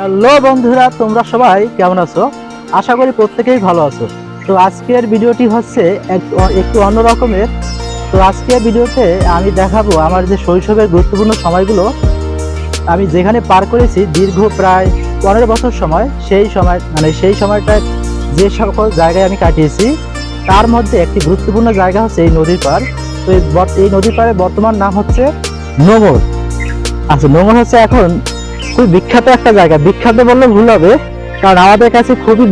Hello বন্ধুরা, তোমরা সবাই কেমন আছো? আশা করি প্রত্যেকেই ভালো আছো। তো আজকের ভিডিওটি হচ্ছে একটু অন্য রকমের। তো আজকের ভিডিওতে আমি দেখাবো আমার যে শৈশবের গুরুত্বপূর্ণ সময়গুলো আমি যেখানে পার করেছি দীর্ঘ প্রায় 15 বছর সময়। সেই সময়টা যে সকল জায়গায় আমি কাটিয়েছি তার মধ্যে একটি গুরুত্বপূর্ণ জায়গা হচ্ছে এই নদীর পাড়। তো এই নদীর পাড়ের বর্তমান নাম হচ্ছে নোঙর। আচ্ছা, নোঙর হচ্ছে এখন খুব বিখ্যাত একটা জায়গা। বিখ্যাত বললে ভুল হবে, কারণ আমাদের কাছে খুবই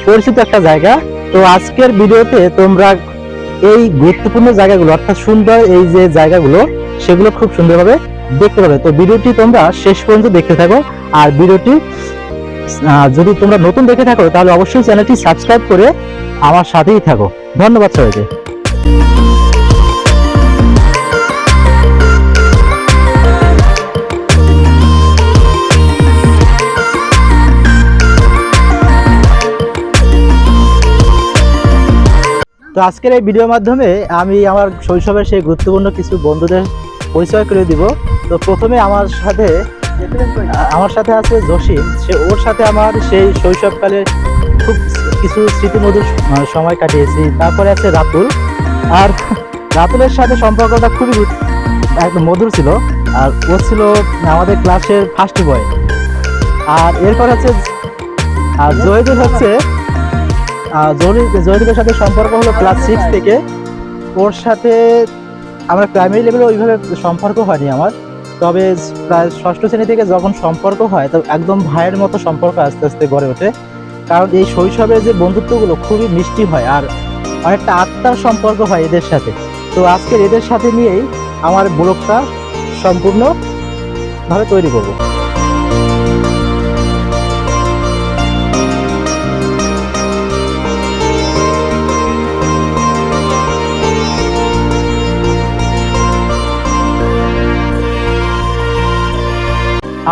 পরিচিত একটা জায়গা। তো আজকের ভিডিওতে তোমরা এই গুরুত্বপূর্ণ জায়গাগুলো অর্থাৎ সুন্দর এই যে জায়গাগুলো সেগুলো খুব সুন্দরভাবে দেখতে পাবে। তো ভিডিওটি তোমরা শেষ পর্যন্ত দেখতে থাকো। আর ভিডিওটি যদি তোমরা নতুন দেখে থাকো তাহলে অবশ্যই চ্যানেলটি সাবস্ক্রাইব করে আমার সাথেই থাকো। ধন্যবাদ সবাইকে। তো আজকের এই ভিডিওর মাধ্যমে আমি আমার শৈশবের সেই গুরুত্বপূর্ণ কিছু বন্ধুদের পরিচয় করে দিব। তো প্রথমে আমার সাথে আছে জসিম। ওর সাথে আমার সেই শৈশবকালে খুব কিছু স্মৃতিমধুর সময় কাটিয়েছি। তারপরে আছে রাতুল। আর রাতুলের সাথে সম্পর্কটা খুবই একদম মধুর ছিল। আর ও ছিল আমাদের ক্লাসের ফার্স্ট বয়। আর এরপর হচ্ছে জহিদুল হচ্ছে জহিদুলের সাথে সম্পর্ক হলো ক্লাস 6 থেকে। ওর সাথে আমার প্রাইমারি লেভেলে ওইভাবে সম্পর্ক হয়নি আমার, তবে প্রায় 6ষ্ঠ শ্রেণী থেকে যখন সম্পর্ক হয় তো একদম ভাইয়ের মতো সম্পর্ক আস্তে আস্তে গড়ে ওঠে। কারণ এই শৈশবের যে বন্ধুত্বগুলো খুবই মিষ্টি হয় আর অনেকটা আত্মার সম্পর্ক হয় এদের সাথে। তো আজকের এদের সাথে নিয়েই আমার ব্লগটা সম্পূর্ণভাবে তৈরি করব।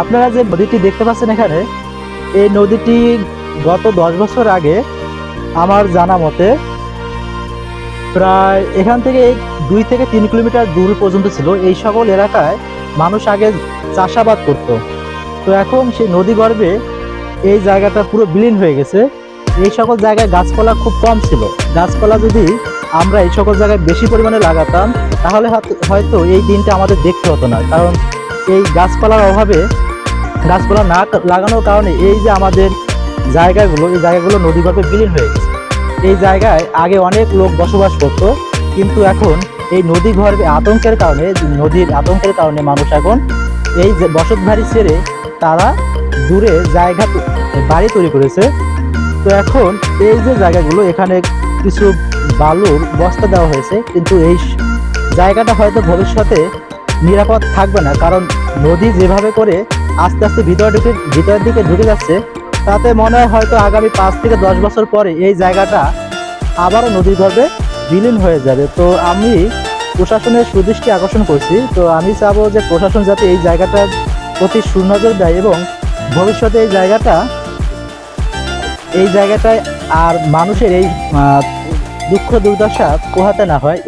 আপনারা যে নদীটি দেখতে পাচ্ছেন এখানে, এই নদীটি গত 10 বছর আগে আমার জানা মতে প্রায় এখান থেকে 2 থেকে 3 কিলোমিটার দূর পর্যন্ত ছিল। এই সকল এলাকায় মানুষ আগে চাষাবাদ করত। তো এখন সেই নদী গর্ভে এই জায়গাটা পুরো বিলীন হয়ে গেছে। এই সকল জায়গায় গাছপালা খুব কম ছিল। গাছপালা যদি আমরা এই সকল জায়গায় বেশি পরিমাণে লাগাতাম তাহলে হয়তো এই দিনটা আমাদের দেখতে হতো না। কারণ এই গাছপালার অভাবে, গাছপালা না লাগানোর কারণে এই যে আমাদের এই জায়গাগুলো নদীগর্ভে বিলীন হয়ে গেছে। এই জায়গায় আগে অনেক লোক বসবাস করত, কিন্তু এখন এই নদীর আতঙ্কের কারণে মানুষ এখন এই যে বসতবাড়ি ছেড়ে তারা দূরে বাড়ি তৈরি করেছে। তো এখন এই যে জায়গাগুলো, এখানে কিছু বালুর বস্তা দেওয়া হয়েছে, কিন্তু এই জায়গাটা হয়তো ভবিষ্যতে নিরাপদ থাকবে না। কারণ নদী যেভাবে করে আস্তে আস্তে ভিতরের দিকে ঢুকে যাচ্ছে, তাতে মনে হয় হয়তো আগামী 5 থেকে 10 বছর পরে এই জায়গাটা আবারও নদীর গর্ভে বিলীন হয়ে যাবে। তো আমি প্রশাসনের সুদৃষ্টি আকর্ষণ করছি। তো আমি চাবো যে প্রশাসন যাতে এই জায়গাটার প্রতি সুনজর দেয় এবং ভবিষ্যতে এই জায়গাটায় আর মানুষের এই দুঃখ দুর্দশা পোহাতে না হয়।